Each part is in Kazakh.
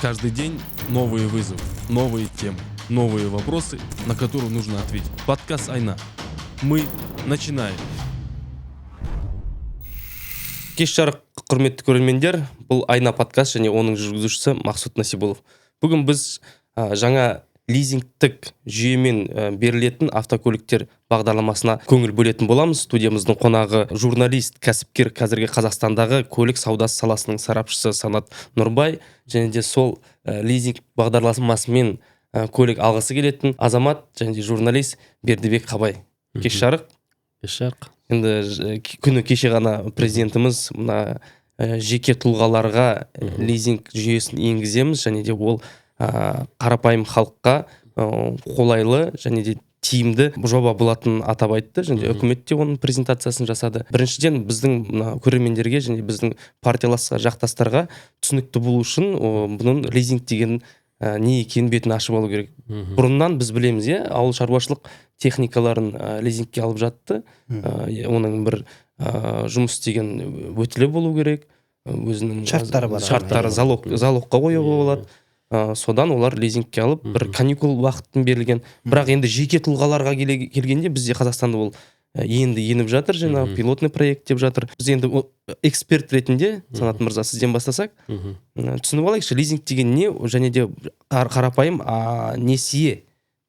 Каждый день новые вызовы, новые темы, новые вопросы, на которые нужно ответить. Подкаст «Айна». Мы начинаем. Кеш жарық құрметті көрермендер, бұл Айна подкаст және оның жүргізушісі Мақсұт Насибулов. Бүгін біз жаңа лизингтік жүйемен берілетін автокөліктер бағдарламасына көңіл бөлетін боламыз. Студиямыздың қонағы журналист, кәсіпкер, қазіргі Қазақстандағы көлік саудасы саласының сарапшысы Санат Нұрбай, және де сол лизинг бағдарламасымен көлік алғысы келетін азамат және де журналист Бердібек Қабай. Кеш жарық. Кеш жарық. Енді күні кеше ғана президентіміз мына жеке тұлғаларға лизинг жүйесін енгіземіз, және де ол қарапайым халыққа қолайлы және де тиімді жоба болатынын атап айтты, және үкімет те оның презентациясын жасады. Біріншіден біздің көрермендерге және біздің партиялас жақтастарға түсінікті болу үшін бұның лизинг деген не екенін бетін ашып алу керек. Бұрыннан біз білеміз, ауыл шаруашылық техникаларын лизингке алып жатты. Оның бір жұмыс істеген өтілі болу керек, өзінің шарттары залогқа қоюға болады. Содан олар лизингке алып, бір каникул уақытын берілген. Бірақ енді жеке тұлғаларға келгенде бізде Қазақстанда ол енді еніп жатыр, жаңағы пилотный проект деп жатыр. Біз енді эксперт ретінде, Санат мырза, сізден бастасақ, түсініп алайықшы, лизинг деген не, және де қарапайым несие,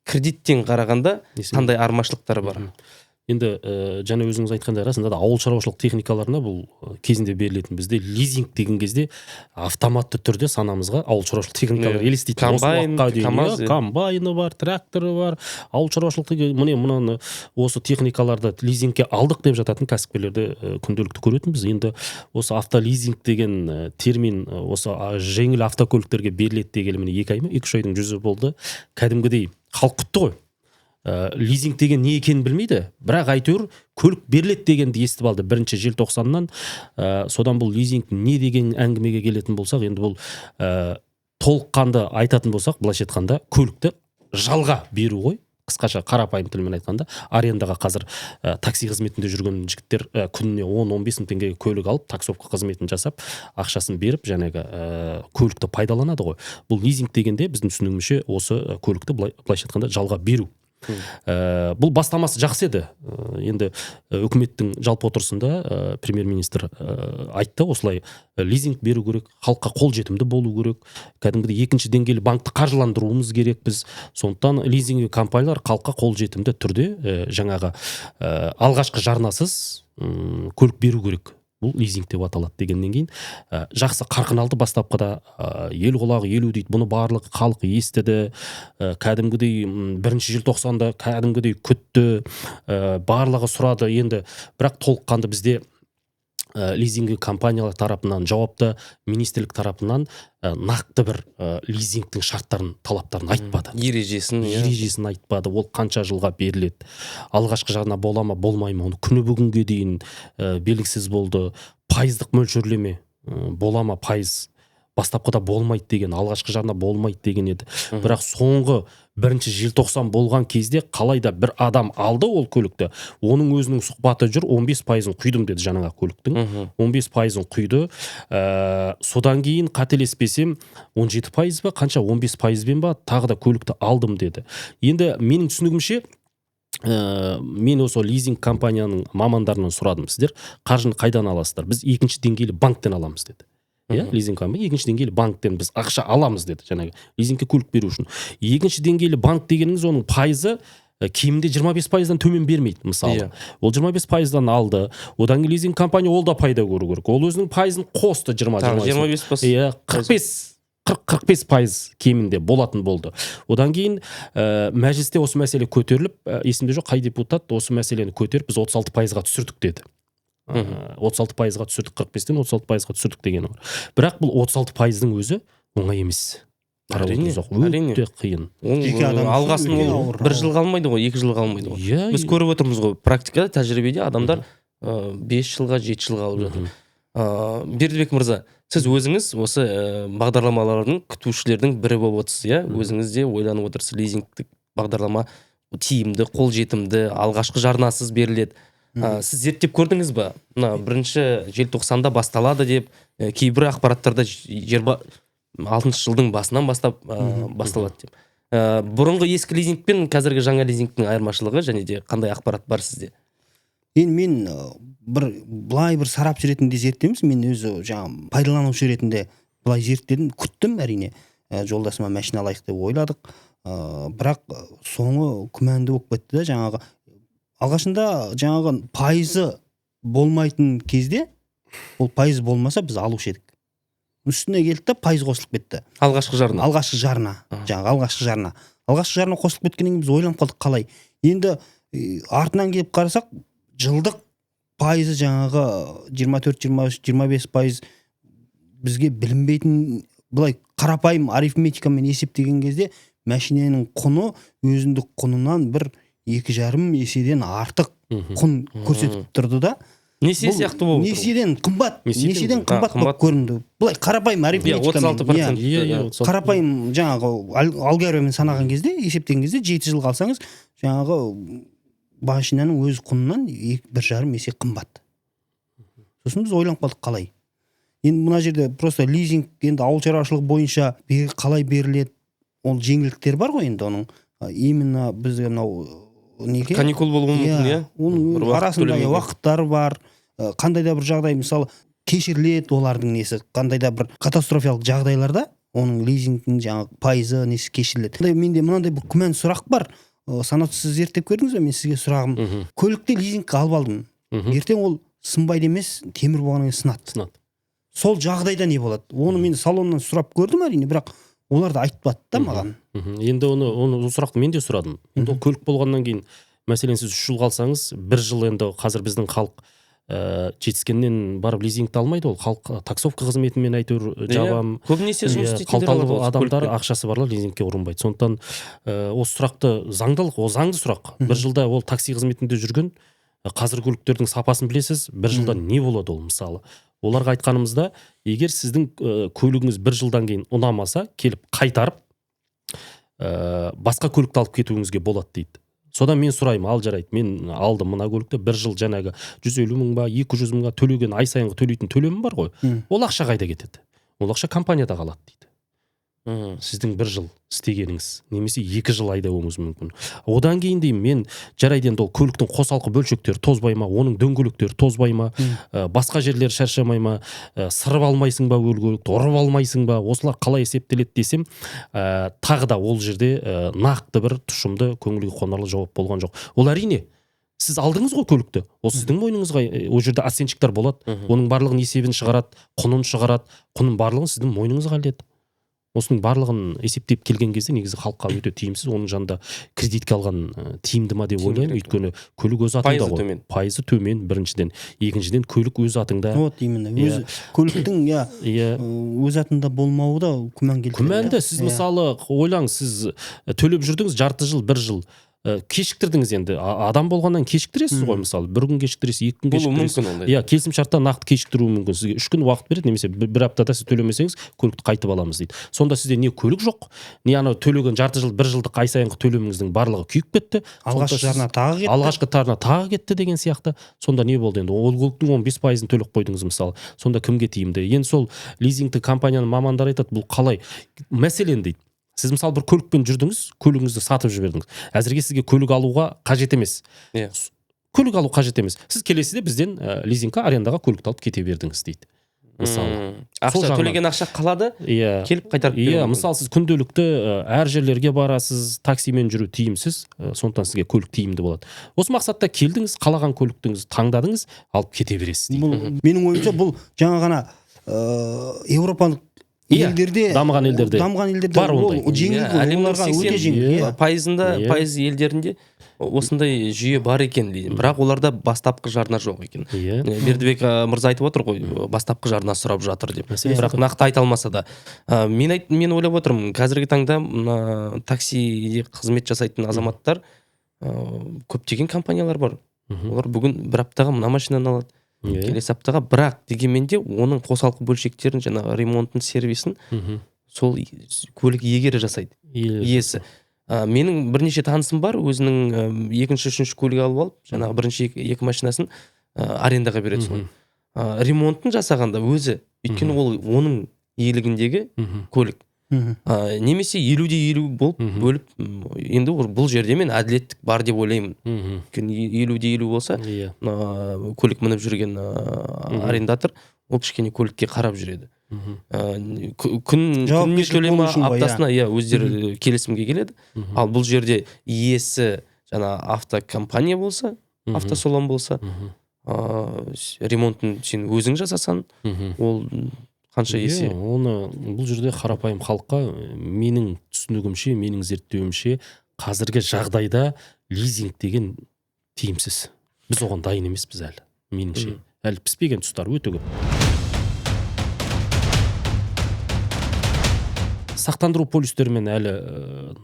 кредиттен қарағанда қандай армашылықтары бар? Енді жаңа өзіңіз айтқандай расында да ауыл шаруашылық техникаларына бұл кезінде берілетін. Бізде лизинг деген кезде автоматты түрде санамызға ауыл шаруашылық техникалар елестейтін. Комбайны бар, тракторы бар. Ауыл шаруашылық мынаны осы техникаларды лизингке алдық деп жататын кәсіпкерлерді күнделікті көретінбіз. Енді осы автолизинг деген термин осы жеңіл автокөліктерге беріледі дегелі міне 2 ай ма 2-3 айдың жүзі болды. Кәдімгідей халық күтті ғой. Лизинг деген не екенін білмейді, бірақ әйтеуір көлік беріледі дегенді естіп алды 1 желтоқсаннан. Содан бұл лизинг не деген әңгімеге келетін болсақ, енді бұл толыққанды айтатын болсақ, былайша айтқанда көлікті жалға беру ғой. Қысқаша қарапайым тілмен айтқанда, арендаға қазір такси қызметінде жүрген жігіттер күніне 10-15 мың теңгеге көлік алып, таксовка қызметін жасап, ақшасын беріп, жаңағы көлікті пайдаланады ғой. Бұл лизинг дегенде біздің түсінігімізше осы көлікті былайша айтқанда жалға беру. Бұл бастамасы жақсы еді. Енді үкіметтің жалпы отырысында премьер-министр айтты, осылай лизинг беру керек, халыққа қолжетімді болу керек, кәдімгідей екінші деңгейлі банкті қаржыландыруымыз керек біз. Сондықтан лизинг компаниялар халыққа қолжетімді түрде жаңағы алғашқы жарнасыз көлік беру керек. Бұл лизинг деп аталады дегеннен кейін жақсы қарқын алды. Бастапқыда ел құлағы елу дейді, бұны барлық халық естіді. Кәдімгідей 1 желтоқсанда кәдімгідей күтті, барлығы сұрады. Енді бірақ толыққанды бізде лизинг компаниялар тарапынан, жауапты мемлекеттік тарапынан нақты бір лизингтің шарттарын, талаптарын айтпады. Ережесін айтпады. Ол қанша жылға беріледі, алғашқы жарна бола ма, болмай ма, оны күні бүгінге дейін белгісіз болды. Пайыздық мөлшерлеме бола ма, пайыз бастапқыда болмайды деген, алғашқы жарна болмайды деген еді. Бірақ соңғы 1 желтоқсан болған кезде қалайда бір адам алды ол көлікті, оның өзінің сұхбаты жүр, 15%-ын құйдым деді жаңағы көліктің. 15%-ын құйды. Содан кейін қателеспесем 17% ба, қанша 15%-бен ба тағы да көлікті алдым деді. Енді менің түсінігімше, мен осы лизинг компанияның мамандарынан сұрадым, сіздер қаржыны қайдан аласыздар? Біз екінші деңгейлі банктен аламыз деді. Лизинг компания екінші деңгейлі банктен біз ақша аламыз деді, жаңағы лизингке көлік беру үшін. Екінші деңгейлі банк дегеніңіз оның пайызы кемінде 25%-дан төмен бермейді, мысалы. Ол 25%-дан алды. Одан кейін лизинг компания ол да пайда көру керек. Ол өзінің пайызын қосты 45% кемінде болатын болды. Одан кейін мәжілісте осы мәселе көтеріліп, есімде жоқ қай депутат осы мәселені көтеріп, біз 36%-ға түсірдік деді. 36%-ға түсірдік, 45-тен 36%-ға түсірдік деген бар. Бірақ бұл 36%-ның өзі оңай емес. Өте қиын. Алғасын ол 1 жылға алмайды ғой, 2 жылға алмайды ғой. Біз көріп отырмыз ғой, практикада, тәжірибеде адамдар 5 жылға, 7 жылға алып жатыр. Бердібек мырза, сіз өзіңіз осы бағдарламалардың күтушілердің бірі болып отырсыз, өзіңіз де ойланып отырсыз, лизингтік бағдарлама тиімді, қолжетімді, алғашқы жарнасыз беріледі. Сіз зерттеп көрдіңіз ба? 1 желтоқсанда басталады деп, кейбір ақпараттарда 2006 жылдың басынан бастап басталады деп. Бұрынғы ескі лизинг пен қазіргі жаңа лизингтің айырмашылығы және де қандай ақпарат бар сізде? Енді мен былай бір сарапшы ретінде зерттейміз, мен өзі жаңа пайдаланушы ретінде былай зерттедім, күттім әрине, жолдасыма машина алайық деп ойладық, бірақ соңы күмәнді болып кетті да. Жаңағы алғашында жаңағы пайызы болмайтын кезде, ол пайыз болмаса біз алушы едік. Үстіне келді да пайыз қосылып кетті. Алғашқы жарна. Алғашқы жарна қосылып кеткеннен кейін біз ойланып қалдық, қалай. Енді артынан келіп қарасақ, жылдық пайызы жаңағы 24-25% бізге білінбейтін, былай қарапайым арифметикамен есептеген кезде машинаның құны өзіндік құнынан 1-2,5 еседен артық құн көрсетіп тұрды да. Несие сияқты болып. Несиеден қымбат болып көрінді. Былай қарапайым арифметикамен. 36%. Қарапайым жаңағы алгоритммен санаған кезде, есептеген кезде 7 жыл қалсаңыз, жаңағы машинаның өз құнынан 1,5 есе қымбат. Сосын біз ойланып қалдық, қалай. Енді мына жерде просто лизинг, енді ауыл шаруашылығы бойынша қалай беріледі, ол жеңілдіктер бар ғой енді оның. Именно бізде мынау неге? Каникул болуы мүмкін, оның арасында уақыттары бар. Қандай да бір жағдай, мысалы, кешіріледі олардың несі, қандай да бір катастрофиялық жағдайларда оның лизингтің жаңағы пайызы несі кешіріледі. Менде мынандай бір күмән сұрақ бар. Санат, сіз зерттеп көрдіңіз бе? Мен сізге сұрағым. Көлікте лизингке алып алдым. Ертең ол сынбайды емес, темір болғаннан кейін сынады. Сол жағдайда не болады? Оны мен салоннан сұрап көрдім әрине, бірақ олар да айтпады да маған. Енді оны сұрақты мен де сұрадым. Енді ол көлік болғаннан кейін, мәселен сіз 3 жыл қалсаңыз, 1 жыл енді қазір біздің халық жетіскеннен барып лизингті алмайды, ол халық таксовка қызметімен әйтеуір жабам. Көбінесе жұмыс істейтіндер қалталы адамдар, ақшасы барлар лизингке ұрынбайды. Сондықтан осы сұрақты заңдылық, ол заңды сұрақ. 1 жылда ол такси қызметінде жүрген, қазір көліктердің сапасын білесіз, 1 жылда не болады ол мысалы. Оларға айтқанымызда, егер сіздің көлігіңіз 1 жылдан кейін ұнамаса, келіп қайтарып, басқа көлікті алып кетуіңізге болады дейді. Содан мен сұраймын, ал жарайды, мен алдым мына көлікті, 1 жыл жаңағы 150 мың ба, 200 мыңға төлеген, ай сайынғы төлейтін төлемім бар ғой. Ол ақша қайда кетеді? Ол ақша компанияда қалады дейді. Сіздің 1 жыл істегеніңіз, немесе 2 жыл айдауыңыз мүмкін. Одан кейін дейін мен жарайды, енді ол көліктің қосалқы бөлшектері тозбай ма, оның дөңгелектері тозбай ма, басқа жерлері шаршамай ма, сырып алмайсың ба көлікті, ұрып алмайсың ба, осылар қалай есептеледі десем, тағы да ол жерде нақты бір тұшымды көңілге қонарлық жауап болған жоқ. Ол әрине сіз алдыңыз ғой көлікті, ол сіздің мойныңызға, ол жерде оценщиктер болады, оның барлығын есебін шығарады, құнын шығарады, құнын барлығын сіздің мойныңызға іледі. Осының барлығын есептеп келген кезде негізі халыққа өте тиімсіз, оның жанында кредитке алған тиімді ма деп ойлаймын, өйткені көлік өз атыңда ғой. Пайызы төмен, біріншіден, екіншіден көлік өз атыңда. Вот именно, көліктің өз атында болмауы да күмән келтіреді. Күмәнді, сіз мысалы ойлаңыз, сіз төлеп жүрдіңіз жарты жыл, 1 жыл кешіктірдіңіз, енді адам болғаннан кешіктіресіз ғой, мысалы 1 күн кешіктіресіз, 2 күн кешіктіресіз. Келісімшартта нақты кешіктіруі мүмкін, сізге 3 күн уақыт береді, немесе 1 аптада сіз төлемесеңіз көлікті қайтып аламыз дейді. Сонда сізде не көлік жоқ, не анау төлеген жарты жыл, 1 жылдық ай сайынғы төлеміңіздің барлығы күйіп кетті, алғашқы тарна тағы кетті деген сияқты. Сонда не болды енді? Ол көліктің 15%-ын төлеп қойдыңыз мысалы. Сонда кімге тиімді? Енді сол лизингтік компанияның мамандары айтады, бұл қалай? Мәселен дейді, сіз мысалы бір көлікпен жүрдіңіз, көлігіңізді сатып жібердіңіз. Әзірге сізге көлік алуға қажет емес. Көлік алу қажет емес. Сіз келесіде бізден лизингқа, арендаға көлікті алып кете бердіңіз дейді. Мысалы, ақша төлеген ақша қалады, келіп қайтарып береді. Мысалы сіз күнделікті әр жерлерге барасыз, таксимен жүру тиімсіз, сондықтан сізге көлік тиімді болады. Осы мақсатта келдіңіз, қалаған көліктіңізді таңдадыңыз, алып кете бересіз дейді. Менің ойымша бұл жаңа ғана Европалық елдерде, дамыған елдерде бар ондай. Әлемнің 80% елдерінде осындай жүйе бар екен дейді. Бірақ оларда бастапқы жарна жоқ екен. Бердібек мырза айтып отыр ғой, бастапқы жарна сұрап жатыр деп. Бірақ нақты айта алмаса да. Мен ойлап отырмын, қазіргі таңда таксиде қызмет жасайтын азаматтар көптеген компаниялар бар. Олар бүгін 1 аптаға мына машинаны алады. Келесі аптаға, бірақ дегенмен де оның қосалқы бөлшектерін, жаңағы ремонтын, сервисін сол көлік иегері жасайды, иесі. Менің бірнеше танысым бар, өзінің 2-3 көлік алып алып, жаңағы бірінші 2 машинасын арендаға береді соны. Ремонтын жасағанда өзі, өйткені ол оның иелігіндегі Мгм. көлік. Мгм. Немесе 50-50 болып Мгм. бөліп, енді бұл жерде мен әділеттік бар деп ойлаймын. Мгм. Өйткені 50-50 болса, Иә. көлік мініп жүрген арендатор ол кішкене көлікке қарап жүреді. Мгм. Күніне Жауапкершілік төлей ма, болу үшін ғой, аптасына өздері келісімге келеді. Мгм. Ал бұл жерде иесі жаңа автокомпания болса, Мгм. автосалон болса, Мгм. ремонтын сен өзің жасасан, Мгм. ол қанша есе. Оны бұл жерде қарапайым халыққа менің түсінігімше, менің зерттеуімше қазіргі жағдайда лизинг деген тиімсіз. Біз оған дайын емеспіз әлі, меніңше. Әлі піспеген тұстар өте көп. Сақтандыру полистерімен әлі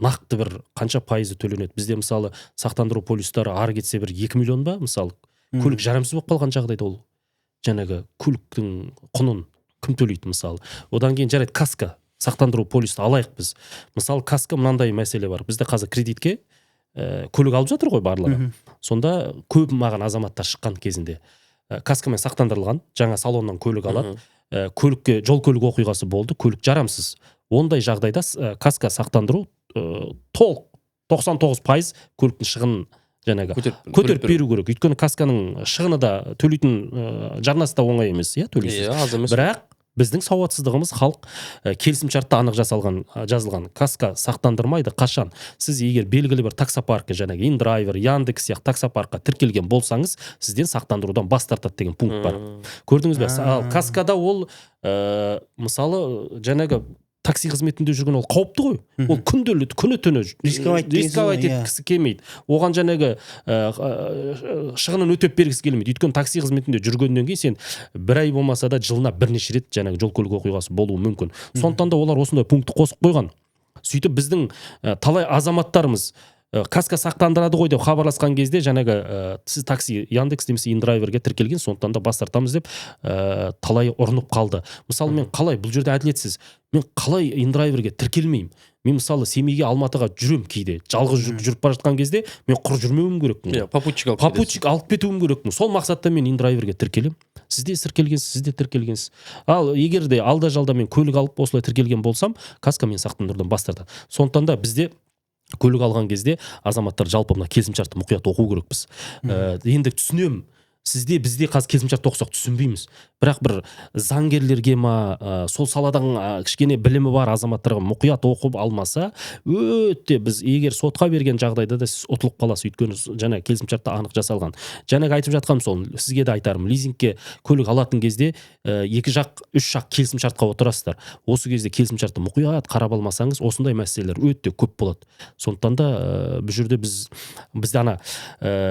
нақты бір қанша пайызы төленеді. Бізде мысалы сақтандыру полистары ары кетсе бір 2 миллион ба, мысалы көлік жарамсыз болып қалған жағдайда ол жаңағы көліктің құнын кім төлейді мысалы. Одан кейін жарайды каска, сақтандыру полисті алайық біз. Мысалы каска мынандай мәселе бар. Бізде қазір кредитке көлік алып жатыр ғой барлығы. Сонда көп маған азаматтар шыққан кезінде каскамен сақтандырылған, жаңа салоннан көлік алады. Көлікке жол көлік оқиғасы болды, көлік жарамсыз. Ондай жағдайда каска сақтандыру толық 99% көліктің шығынын жаңағы көтеріп беру керек. Өйткені касканың шығыны да төлейтін жарнасы да оңай емес, иә, төлейсіз. Бірақ біздің сауатсыздығымыз халық келісімшартта анық жазылған каска сақтандырмайды. Қашан сіз егер белгілі бір таксопаркке жаңағы Индрайвер, Яндекс сияқты таксопаркқа тіркелген болсаңыз, сізден сақтандырудан бас тартады деген пункт бар. Көрдіңіз бе? Ал каскада ол мысалы жаңағы такси қызметінде жүрген ол қауіпті ғой. Ол күні-түні рисковать еткісі келмейді. Оған жаңағы шығынын өтеп бергісі келмейді. Өйткені такси қызметінде жүргеннен кейін сен бір ай болмаса да жылына бірнеше рет жаңағы жол көлік оқиғасы болуы мүмкін. Сондықтан да олар осындай пунктті қосып қойған. Сөйтіп біздің талай азаматтарымыз каска сақтандырады ғой деп хабарласқан кезде жаңағы сіз такси Яндекс немесе Индрайверге тіркелген, сондықтан да бас тартамыз деп талай ұрынып қалды. Мысалы мен қалай, бұл жерде әділетсіз, мен қалай Индрайверге тіркелмеймін? Мен мысалы Семейге, Алматыға жүрем кейде. Жалғыз жүріп бара жатқан кезде мен құр жүрмеуім керекпін. Попутчик алып кетуім керекпін. Сол мақсатта мен Индрайверге тіркелем. Сіз де тіркелгенсіз. Ал егер де алда-жалда мен көлік алып осылай тіркелген болсам, каска мен сақтандырудан бас тартады. Сондықтан да бізде көлік алған кезде азаматтар жалпы мына келісімшартты мұқият оқу керекпіз. Енді түсінемін. Бізде қазір келісімшартты оқысақ түсінбейміз. Бірақ бір заңгерлерге сол саладан кішкене білімі бар азаматтарға мұқият оқып алмаса, өте біз егер сотқа берген жағдайда да сіз ұтылып қаласыз. Өйткені жаңа келісімшартта анық жасалған. Жаңағы айтып жатқаным сол, сізге де айтарым, лизингке көлік алатын кезде 2 жақ, 3 жақ келісімшартқа отырасыздар. Осы кезде келісімшартты мұқият қарап алмасаңыз, осындай мәселелер өте көп болады. Сондықтан да бұл жерде бізде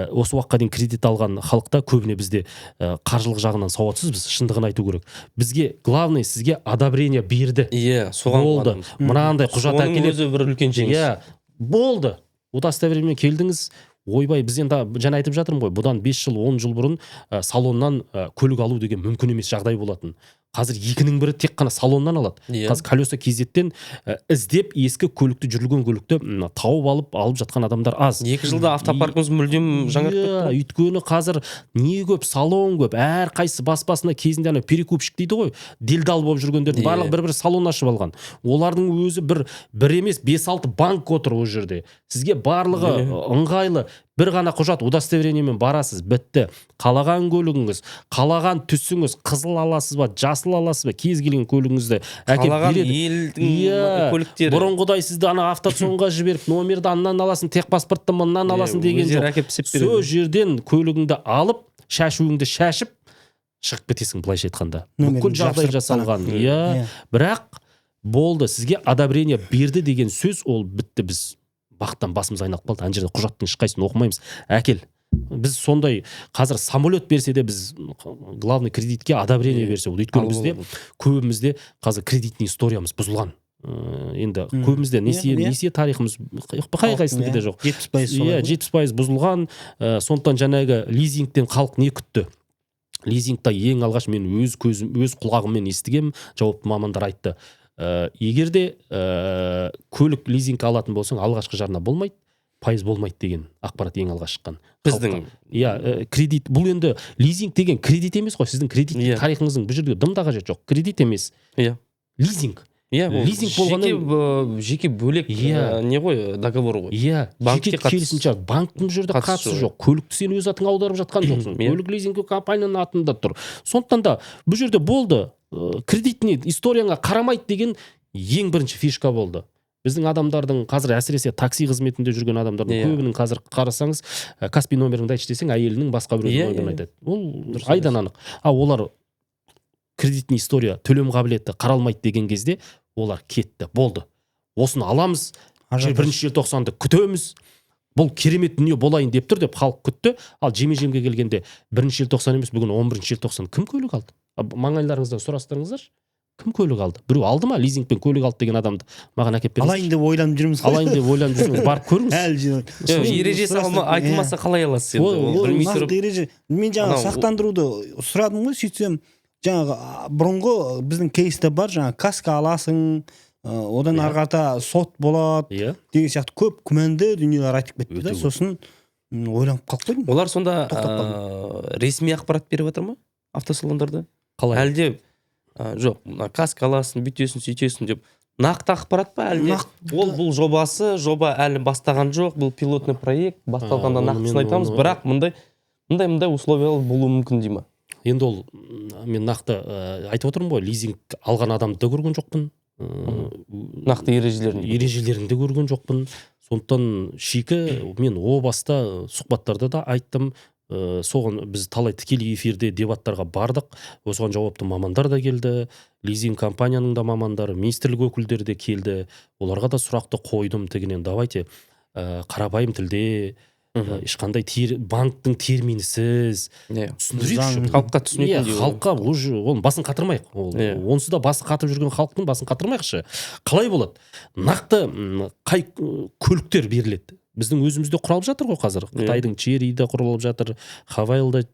осы уақытқа дейін кредит алған халықта көбіне бізде қаржылық жағынан сауатсызбыз, шындығын айту керек. Бізге главный сізге одобрение берді. Соған болды. Мынандай құжат әкеліп. Оның өзі бір үлкен жеңіс. Болды. Удостоверение келдіңіз. Ойбай, біз енді жаңа айтып жатырмын ғой, бұдан 5 жыл, 10 жыл бұрын салоннан көлік алу деген мүмкін емес жағдай болатын. Қазір 2-ның бірі тек қана салоннан алады. Қазір колеса KZ-тен іздеп ескі көлікті, жүрілген көлікті тауып алып жатқан адамдар аз. 2 жылда автопаркымыз мүлдем жаңарып кетті. Өйткені қазір не көп, салон көп. Әр қайсысы бас-басына кезінде перекупщик дейді ғой. Делдал болып жүргендердің барлығы бір-бір салон ашып алған. Олардың өзі бір емес 5-6 банк отыр ол жерде. Сізге барлығы ыңғайлы. Бір ғана құжат, удостоверениемен барасыз, бітті. Қалаған көлігіңіз, қалаған түсіңіз, қызыл аласыз ба, жасыл аласыз ба, кез келген көлігіңізді әкеп береді. Қалаған елдің көліктері. Бұрынғыдай сізді автосонға жіберіп, номерді аннан аласың, техпаспортты мыннан аласың деген жоқ. Сол жерден көлігіңді алып, шашуыңды шашып, шығып кетесің былайша айтқанда. Бүкіл жағдай жасалған. Бірақ болды, сізге одобрение берді деген сөз, ол бітті. Біз бақыттан басымыз айналып қалды. Ана жерде құжаттың ешқайсысын оқымаймыз. Әкел. Біз сондай қазір самолет берсе де біз главный кредитке одобрение берсе болды. Өйткені бізде көбімізде қазір кредитный историямыз бұзылған. Енді көбімізде несие тарихымыз қай-қайсынікі де жоқ. 70% бұзылған. Сондықтан жаңағы лизингтен халық не күтті? Лизингта ең алғаш мен өз құлағыммен естігем, жауапты мамандар айтты. Егер де көлік лизинг алатын болсаң, алғашқы жарна болмайды, пайыз болмайды деген ақпарат ең алғаш шыққан. Біздің кредит, бұл енді лизинг деген кредит емес қой, сіздің кредит тарихыңыздың бұл жерде дым да қажет жоқ, кредит емес. лизинг. Иә, бұл Лизинг болғаннан жеке бөлек не ғой, договор ғой. Иә, Банкке жеке келісімшарт, банктың бұл жерде қатысы жоқ. Көлікті сен өз атыңа аударып жатқан жоқсың. Көлік лизинг компанияның атында тұр. Сондықтан да бұл жерде болды. Кредитный историяңа қарамайды деген ең бірінші фишка болды. Біздің адамдардың қазір әсіресе такси қызметінде жүрген адамдардың көбінің қазір қарасаңыз, Каспий номеріңді айтшы десең, әйелінің басқа біреудің номерін айтады. Ол айдан анық. Олар кредитный история, төлем қабілеті қаралмайды деген кезде олар кетті. Болды. Осыны аламыз. Бірінші желтоқсанды күтеміз. Бұл керемет дүние болайын деп тұр деп халық күтті. Ал жеме-жемге келгенде бірінші желтоқсан емес, бүгін 11 желтоқсан кім көлік алды? Маңайларыңыздан сұрастырыңыздаршы. Кім көлік алды? Біреу алды ма? Лизингпен көлік алды деген адамды маған әкеп беріңіз. Алайын деп ойланып жүрміз ғой. Алайын деп ойланып жүрсеңіз, барып көріңіз. Ережесі айтылмаса қалай аласыз енді? Нақты ереже. Мен жаңа сақтандыруды сұрадым ғой, сөйтсем жаңағы бұрынғы біздің кейсте бар, жаңа каска аласың, одан ары қарата сот болады деген сияқты көп күмәнді дүниелер айтып кетті да. Сосын ойланып қалып қойдым. Олар сонда ресми ақпарат беріп жатыр ма автосалондарда? Қалай? Әлде жоқ, каска аласың, бүйтесің, сөйтесің деп нақты ақпарат па әлде? Бұл жоба әлі бастаған жоқ, бұл пилотный проект, басталғанда нақтысын айтамыз, бірақ мұндай условиялар болуы мүмкін дей ма? Енді ол мен нақты айтып отырмын ғой, лизинг алған адамды да көрген жоқпын. Нақты ережелерін де көрген жоқпын. Сондықтан мен о баста сұхбаттарда да айттым. Соған біз талай тікелей эфирде дебаттарға бардық. Осыған жауапты мамандар да келді. Лизинг компанияның да мамандары, министрлік өкілдері де келді. Оларға да сұрақты қойдым тегінен. Давайте қарапайым тілде, ешқандай банктың терминісіз түсіндірейікші. Халыққа түсінетін. Халыққа оның басын қатырмайық. Онсыз да басы қатып жүрген халықтың басын қатырмайықшы. Қалай болады? Нақты қай көліктер беріледі? Біздің өзімізде құралып жатыр ғой қазір. Қытайдың Черриде құралып жатыр, Хавайлда,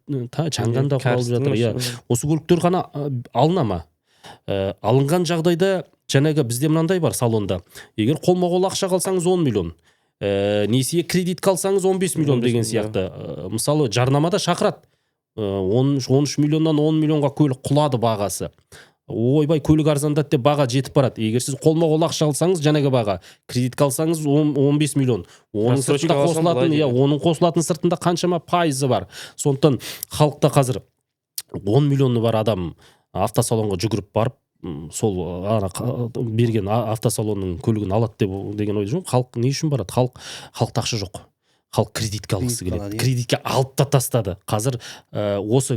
Чанганда құралып жатыр. Осы көліктер ғана алына ма? Алынған жағдайда жаңағы бізде мынандай бар салонда. Егер қолма-қол ақша қалсаңыз 10 миллион. Несие кредит қалсаңыз 15 миллион деген сияқты. Мысалы жарнамада шақырады. 13 миллионнан 10 миллионға көлік құлады бағасы. Ойбай, көлік арзандады деп баға жетіп барады. Егер сіз қолма-қол ақша алсаңыз, жаңағы баға, кредит қалсаңыз 15 миллион. Оның қосылатын сыртында қаншама пайызы бар. Сондықтан халықта қазір 10 миллионы бар адам автосалонға жүгіріп барып, сол берген автосалонның көлігін алады деген ойда жоқ. Халық не үшін барады? Халықта ақша жоқ. Халық кредитке алғысы келеді. Кредитке алып та тастады. Қазір осы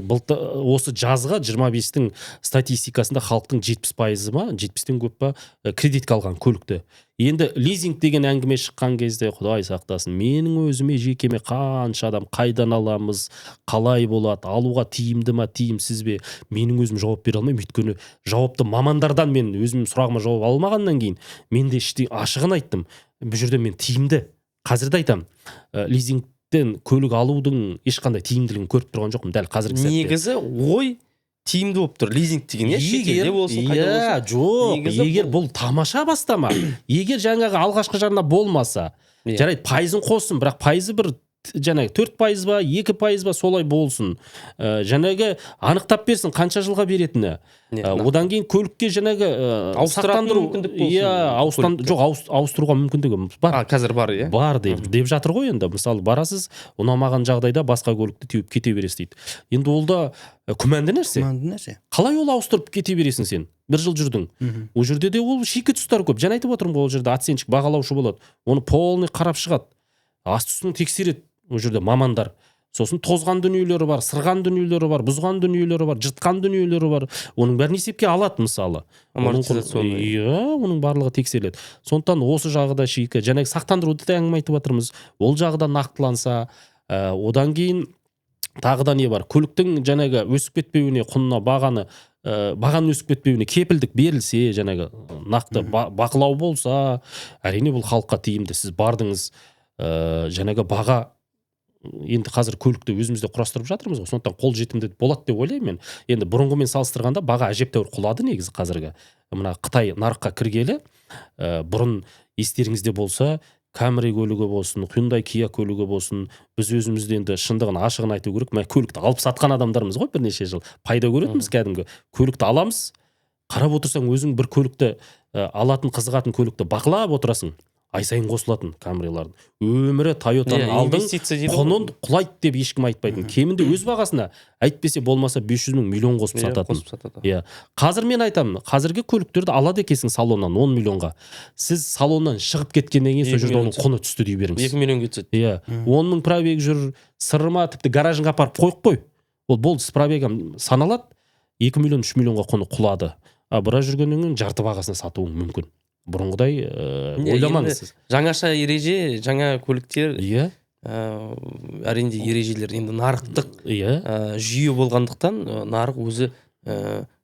жазға 25-тің статистикасында халықтың 70%-ы ма, 70-тен көп па кредитке алған көлікті. Енді лизинг деген әңгіме шыққан кезде, Құдай сақтасын, менің өзіме жекеме қанша адам қайдан аламыз, қалай болады, алуға тиімді ма, тиімсіз бе, менің өзім жауап бере алмаймын. Өйткені жауапты мамандардан мен өзім сұрағыма жауап алмағаннан кейін мен де іштей ашығын айттым. Бұл жерде мен тиімді қазірде айтам, лизингтен көлік алудың ешқандай тиімділігін көріп тұрған жоқпын дәл қазіргі сәтте. Негізі ой тиімді болып тұр лизинг деген. Шетелде болсын, қайда болсын. Жоқ, егер бұл тамаша бастама, егер жаңағы алғашқы жарна болмаса, жарайды пайызын қоссын, бірақ пайызы бір жаңағы 4% ба, 2% ба солай болсын. Жаңағы анықтап берсін қанша жылға беретіні. Одан кейін көлікке жаңағы ауыстыратын мүмкіндік болсын. Ауыстыруға мүмкіндігі бар. Қазір бар, иә? Бар деп жатыр ғой енді. Мысалы, барасыз, ұнамаған жағдайда басқа көлікті теуіп кете бересіз дейді. Енді ол да күмәнді нәрсе. Қалай ол ауыстырып кете бересің сен? Бір жыл жүрдің. Ол жерде де ол шикі тұстар көп. Жаңа айтып отырмын ғой, ол жерде оценщик бағалаушы болады. Оны полный қарап шығады. Асты-үстін тексереді. Ол жерде мамандар. Сосын тозған дүниелері бар, сырған дүниелері бар, бұзған дүниелері бар, жытқан дүниелері бар. Оның бәрін есепке алады мысалы. Оның барлығы тексеріледі. Сондықтан осы жағыда шикі. Жаңағы сақтандыруды да әңгіме айтып жатырмыз. Ол жағыда нақтыланса, одан кейін тағы да не бар? Көліктің жаңағы өсіп кетпеуіне, құнына бағаның өсіп кетпеуіне кепілдік берілсе, жаңағы нақты бақылау болса, әрине бұл халыққа тиімді. Сіз бардыңыз, жаңағы баға енді қазір көлікті өзімізде құрастырып жатырмыз ғой, сондықтан қол жетімді болады деп ойлаймын мен. Енді бұрынғымен салыстырғанда баға әжептәуір құлады негізі қазіргі. Мына Қытай нарыққа кіргелі, бұрын естеріңізде болса, Camry көлігі болсын, Hyundai Kia көлігі болсын, біз өзімізде енді шындығын ашығын айту керек. Көлікті алып сатқан адамдармыз ғой бірнеше жыл. Пайда көретінбіз кәдімгі. Көлікті аламыз, қарап отырсаң өзің бір көлікті алатын қызығатын көлікті бақылап отырасың, ай сайын қосылатын Камрилардың. Өмірі Тойотаны алдың, құнын құлайды деп ешкім айтпайтын. Кемінде өз бағасына, әйтпесе болмаса 500 мың миллион қосып сататын. Иә. Қазір мен айтамын, қазіргі көліктерді алады екенсің салоннан 10 миллионға. Сіз салоннан шығып кеткеннен кейін сол жерде оның құны түсті дей беріңіз. 2 миллион кетеді. Иә. 10 мың пробег жүр, сырма, тіпті гаражыңға апарып қойып қой. Ол болды, с пробегом саналады, 2 миллион 3 миллионға құны құлады. Біраз жүргеннен кейін жарты бағасына сатуың мүмкін. Бұрынғыдай ойламаңыз сіз. Жаңаша ереже, жаңа көліктер, иә, әрине ережелер енді нарықтық жүйе болғандықтан нарық өзі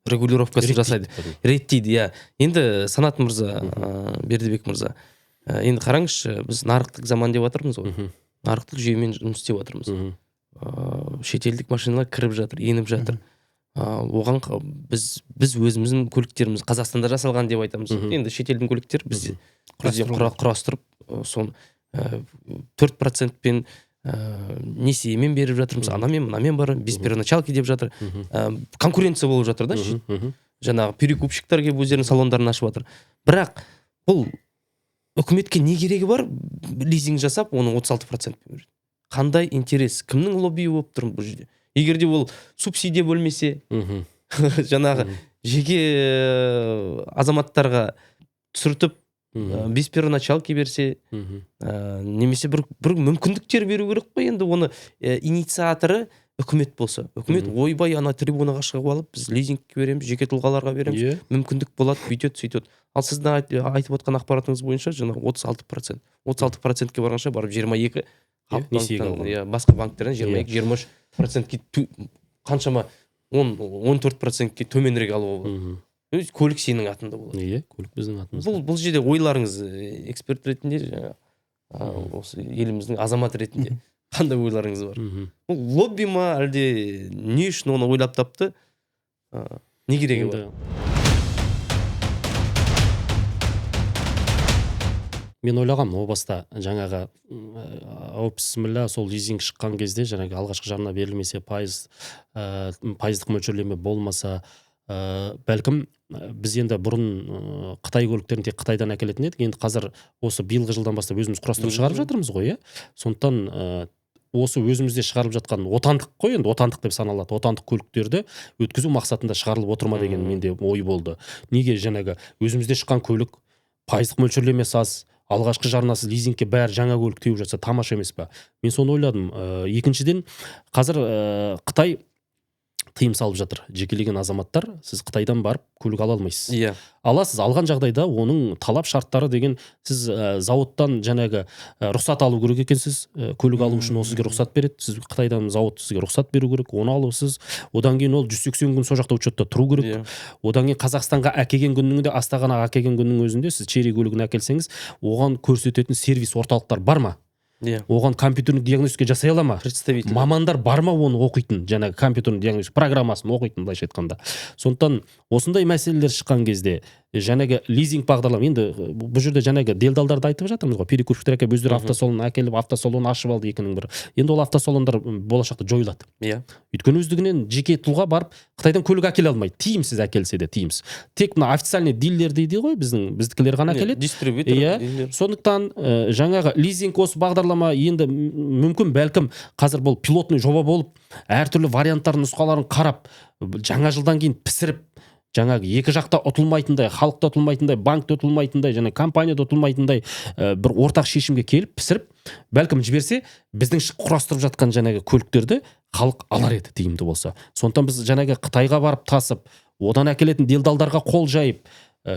регулировкасын жасайды, реттейді. Иә. Енді Санат мырза, Бердібек мырза, енді қараңызшы, біз нарықтық заман деп жатырмыз ғой. Нарықтық жүйемен жұмыс істеп жатырмыз. Шетелдік машиналар кіріп жатыр, еніп жатыр. Оған біз өзіміздің көліктеріміз Қазақстанда жасалған деп айтамыз. Енді шетелдің көліктер біз құрастырып, соны 4%-пен несиемен беріп жатырмыз. Анамен, мынамен бар, без первоначалки деп жатыр. Конкуренция болып жатыр да. Жаңағы перекупщиктар келіп өздерінің салондарын ашып жатыр. Бірақ бұл үкіметке не керегі бар? Лизинг жасап, оны 36%-пен береді. Қандай интерес? Кімнің лоббиі болып тұр бұл жерде? Егер де ол субсидия бөлмесе, жаңағы жеке азаматтарға түсіртіп, без первоначалки берсе, немесе бір мүмкіндіктер беру керек қой, енді оны инициаторы үкімет болса. Үкімет ойбай ана трибунаға шығып алып, біз лизингке береміз, жеке тұлғаларға береміз, мүмкіндік болады, бүйтеді, сөйтеді. Ал сіздің айтып отқан ақпаратыңыз бойынша жаңағы 36%. 36%-ке барғанша барып 22 басқа банктерден 22-23%-ке қаншама 10-14%-ке төменірек алуға болады. Көлік сенің атында болады. Иә, көлік біздің атымызда. Бұл жерде ойларыңыз эксперт ретінде, осы еліміздің азаматы ретінде қандай ойларыңыз бар? Бұл лобби ма, әлде не үшін оны ойлап тапты? Не керегі бар? Мен ойлағам, о баста жаңағы бісміллә сол лизинг шыққан кезде, жаңағы алғашқы жарна берілмесе, пайыздық мөлшерлеме болмаса, бәлкім біз енді бұрын Қытай көліктерін тек Қытайдан әкелетін едік. Енді қазір осы биылғы жылдан бастап өзіміз құрастырып шығарып жатырмыз ғой, сондықтан осы өзімізде шығарылып жатқан отандық қой, енді отандық деп саналады. Отандық көліктерді өткізу мақсатында шығарылып отыр ма деген менде ой болды. Неге жаңағы өзімізде шыққан көлік пайыздық мөлшерлемесі аз, алғашқы жарнасы лизингке бәрі жаңа көлік теуіп жатса тамаша емес па? Мен соны ойладым. Екіншіден, қазір Қытай тыйым салып жатыр. Жекелеген азаматтар сіз Қытайдан барып көлік ала алмайсыз. Иә. Аласыз, алған жағдайда оның талап шарттары деген, сіз зауыттан жаңағы рұқсат алу керек екенсіз. Көлік алу үшін ол сізге рұқсат береді. Сіз Қытайдан зауыт сізге рұқсат беру керек, оны аласыз. Одан кейін ол 180 күн сол жақта учетта тұру керек. Одан кейін Қазақстанға әкелген күннің де, Астағанаға әкелген күннің өзінде сіз черри көлігін әкелсеңіз, оған көрсететін сервис орталықтар бар ма? Оған компьютерный диагностика жасай ала ма? Мамандар бар ма оны оқитын, жаңағы компьютерный диагностика программасын оқитын, былайша айтқанда. Сондықтан осындай мәселелер шыққан кезде жаңағы лизинг бағдарлама, енді бұл жерде жаңағы делдалдарды айтып жатырмыз ғой, перекупщиктер әкеліп өздері автосалон әкеліп автосалон ашып алды екінің бірі. Енді ол автосалондар болашақта жойылады. Иә. Өйткені өздігінен жеке тұлға барып Қытайдан көлік әкеле алмайды. Тиімсіз әкелсе де тиімсіз. Тек мына официальный дилер дейді ғой, біздікілер ғана әкеледі. Дистрибьютор. Иә. Сондықтан жаңағы лизинг осы бағдарлама енді мүмкін бәлкім қазір бұл пилотный жоба болып, әртүрлі варианттарын, нұсқаларын қарап, жаңа жылдан кейін пісіріп, жаңағы екі жақта ұтылмайтындай, халықта ұтылмайтындай, банкта ұтылмайтындай, және компанияда ұтылмайтындай бір ортақ шешімге келіп, пісіріп, бәлкім жіберсе, біздің құрастырып жатқан жаңағы көліктерді халық алар еді тиімді болса. Сондықтан біз жаңағы Қытайға барып тасып, одан әкелетін делдалдарға қол жайып,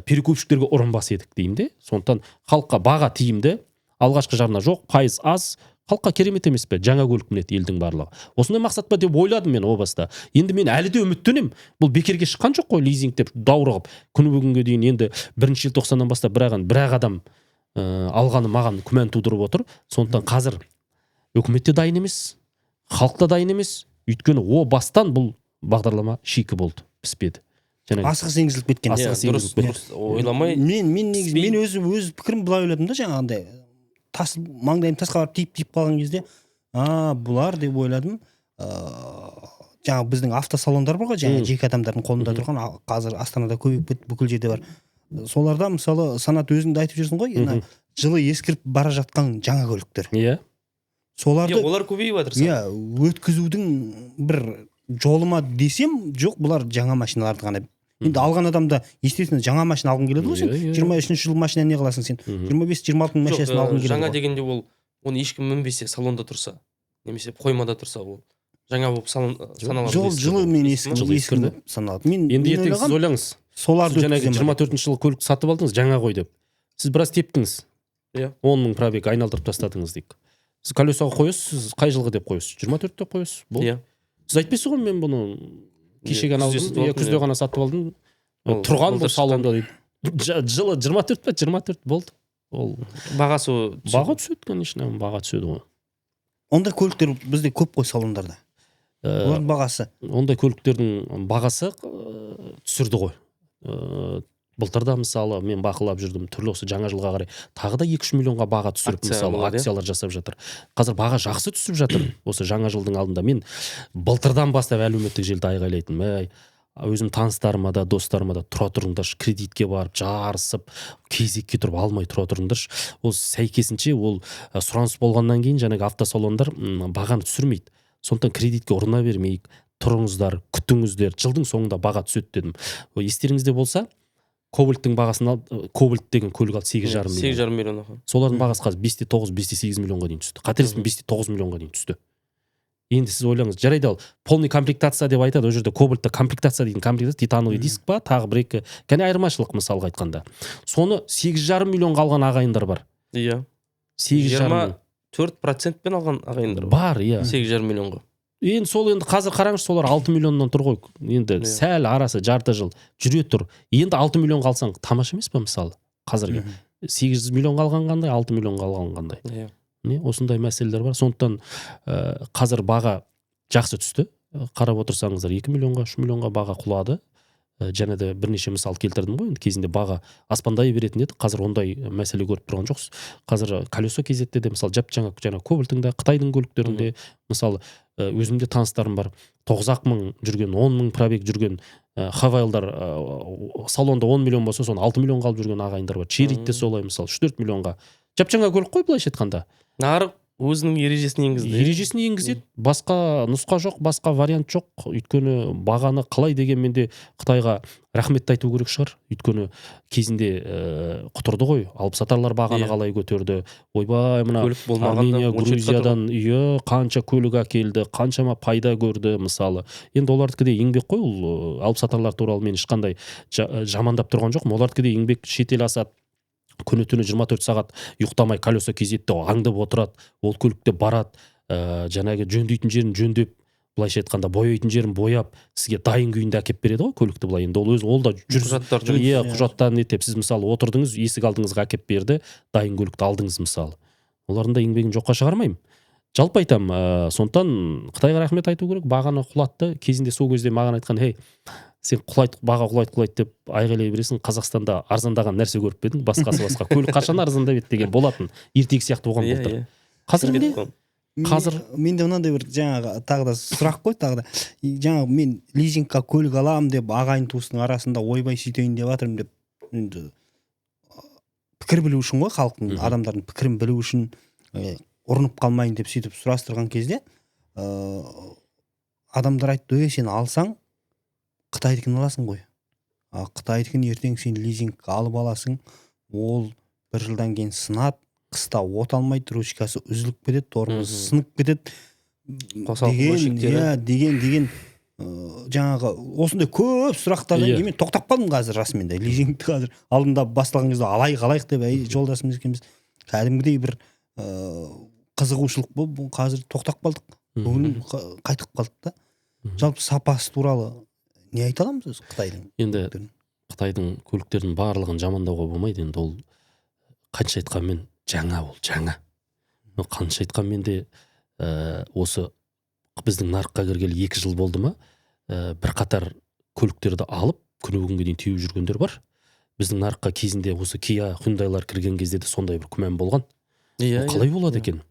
перекупщиктерге ұрынбас едік деймін. Сондықтан халыққа баға тиімді, алғашқы жарна жоқ, пайыз аз, халыққа керемет емес пе? Жаңа көлік мінеді елдің барлығы. Осындай мақсат па деп ойладым мен о баста. Енді мен әлі де үміттенем. Бұл бекерге шыққан жоқ қой лизинг деп даурығып. Күні бүгінге дейін енді 1-ші желтоқсаннан бастап бір адам алғаны маған күмән тудырып отыр. Сондықтан қазір үкімет те дайын емес, халық та дайын емес. Өйткені о бастан бұл бағдарлама шикі болды, піспеді. Асығыс енгізіліп кеткен. Дұрыс ойламай. Мен өз пікірім былай ойладым да, жаңағындай маңдайым тасқа барып тиіп қалған кезде, бұлар деп ойладым. жаңағы біздің автосалондар бар ғой, жаңағы жеке адамдардың қолында тұрған, қазір Астанада көбейіп кетті, бүкіл жерде бар. Соларда мысалы Санат өзің де айтып жүрсің ғой, жылы ескіріп бара жатқан жаңа көліктер. Иә. Соларды олар көбейіп жатыр. Иә, өткізудің бір жолы ма десем, жоқ, бұлар жаңа машиналарды ғана. Енді алған адамда, естественно, жаңа машина алғың келеді ғой сен. 23-ші жыл машина не қыласың сен? 25-26 мың машинасын алғың келеді. Жаңа дегенде ол, оны ешкім мінбесе, салонда тұрса, немесе қоймада тұрса, ол жаңа болып саналады. Жылы мен ескірді саналады. Енді ертең сіз ойлаңыз. Соларды жаңағы 24-ші жылы көлік сатып алдыңыз, жаңа қой деп. Сіз біраз тептіңіз. 10 мың пробег айналдырып тастадыңыз дейік. Сіз колесоға қойасыз, қай жылғы деп қойасыз? 24 деп қойасыз. Болды. Сіз айтпайсыз ғой, мен бұны кешеген алдым, күзде ғана сатып алдым. Тұрған бұл салонда дейді. Жылы 24 па? 24 болды. Ол баға түседі, конечно, баға түседі ғой. Ондай көліктер бізде көп қой салондарда. Олардың бағасы. Ондай көліктердің бағасы түсірді ғой. Былтырда мысалы мен бақылап жүрдім, түрлі осы жаңа жылға қарай тағы да 2-3 миллионға баға түсіріп, мысалы акциялар жасап жатыр. Қазір баға жақсы түсіп жатыр осы жаңа жылдың алдында. Мен былтырдан бастап әлеуметтік желіде айғайлайтынмын, өзім таныстарыма да, достарыма да, тұра тұрыңдаршы, кредитке барып жарысып, кезекке тұрып алмай тұра тұрыңдаршы. Ол сәйкесінше ол сұраныс болғаннан кейін жаңағы автосалондар бағаны түсірмейді. Сондықтан кредитке ұрына бермейік, тұрыңыздар, күтіңіздер, жылдың соңында баға түседі дедім. Естеріңізде болса, Кобальттың бағасын алып, Кобальт деген көлік алды 8,5 миллион. Солардың бағасы қазір 5,9, 5,8 миллионға дейін түсті. Қателеспесем 5,9 миллионға дейін түсті. Енді сіз ойлаңыз, жарайды ал полный комплектация деп айтады, ол жерде Кобальтта комплектация дейтін комплектация, титановый диск па, тағы бір-екі, кәне айырмашылық мысалға айтқанда. Соны 8,5 миллионға алған ағайындар бар. Иә. 24%-пен алған ағайындар бар. Иә. 8,5 миллионға. Енді сол енді қазір қараңыз, солар 6 миллионнан тұр ғой. Енді сәл арасы жарты жыл жүре тұр. Енді 6 миллионға алсаң тамаша емес па мысалы? Қазірге 8 миллионға алған қандай, 6 миллионға алған қандай. Осындай мәселелер бар. Сондықтан қазір баға жақсы түсті. Қарап отырсаңыздар 2 миллионға, 3 миллионға баға құлады. Және де бірнеше мысал келтірдім ғой, енді кезінде баға аспандай беретін еді. Қазір ондай мәселе көріп тұрған жоқсыз. Қазір колесо кезетте де мысалы жап-жаңа Кобальттың да, Қытайдың көліктерінде мысалы өзімде таныстарым бар. 9 мың жүрген, 10 мың пробег жүрген Хавайлдар салонда 10 миллион болса, соны 6 миллионға алып жүрген ағайындар бар. Черитте солай мысалы 3-4 миллионға. Жап-жаңа көлік қой былайша айтқанда. Нарық өзінің ережесін енгізді. Ережесін енгізеді. Басқа нұсқа жоқ, басқа вариант жоқ. Өйткені бағаны қалай дегенмен де Қытайға рахметті айту керек шығар. Өйткені кезінде құтырды ғой. Алыпсатарлар бағаны қалай көтерді. Ойбай, мына Армения, Грузиядан қанша көлік әкелді, қаншама пайда көрді мысалы. Енді олардікі де еңбек қой. Ол алыпсатарлар туралы мен ешқандай жамандап тұрған жоқпын. Олардікі де еңбек, шетел асады. Күні түні 24 сағат ұйықтамай колесо кезетте аңдып отырады, ол көлікте барады, жаңағы жөндейтін жерін жөндеп, былайша айтқанда бояйтын жерін бояп, сізге дайын күйінде әкеп береді ғой көлікті былай. Енді ол да құжаттарын етеп, сіз мысалы отырдыңыз, есік алдыңызға әкеп берді, дайын көлікті алдыңыз мысалы. Олардың да еңбегін жоққа шығармаймын. Жалпы айтам, сондықтан Қытайға рахмет айту керек, бағаны құлатты. Кезінде сол кезде маған айтқан, сен баға құлайды деп айғайлай бересің, Қазақстанда арзандаған нәрсе көріп пе едің, басқасы. Көлік қашан арзандап еді деген болатын. Ертегі сияқты болған былтыр. Қазір не? Қазір менде мынандай бір жаңағы тағы да сұрақ қой, тағы да. Жаңағы мен лизингқа көлік аламын деп ағайын туыстың арасында ойбай сөйтейін деп жатырмын деп, енді пікір білу үшін ғой, халықтың, адамдардың пікірін білу үшін, ұрынып қалмайын деп сөйтіп сұрастырған кезде, адамдар айтты, сен алсаң Қытайдікін аласың ғой. Қытайдікін ертең сен лизингқа алып аласың, ол бір жылдан кейін сынады, қыста от алмайды, ручкасы үзіліп кетеді, тормозы сынып кетеді деген жаңағы осындай көп сұрақтардан кейін мен тоқтап қалдым қазір расымен де. Лизингті қазір алдында басталған кезде алайық деп жолдасымыз екеуміз кәдімгідей бір қызығушылық болып қазір тоқтап қалдық. Бүгін қайтып қалдық та. Жалпы сапасы туралы не айта аламыз Қытайдың? Енді Қытайдың көліктерінің барлығын жамандауға болмайды. Енді ол қанша айтқанмен жаңа, ол жаңа. Қанша айтқанмен де осы біздің нарыққа кіргелі 2 жыл болды ма, бір қатар көліктерді алып күні бүгінге дейін теуіп жүргендер бар. Біздің нарыққа кезінде осы Kia, Hyundai'лар кірген кезде де сондай бір күмән болған. Қалай болады екен?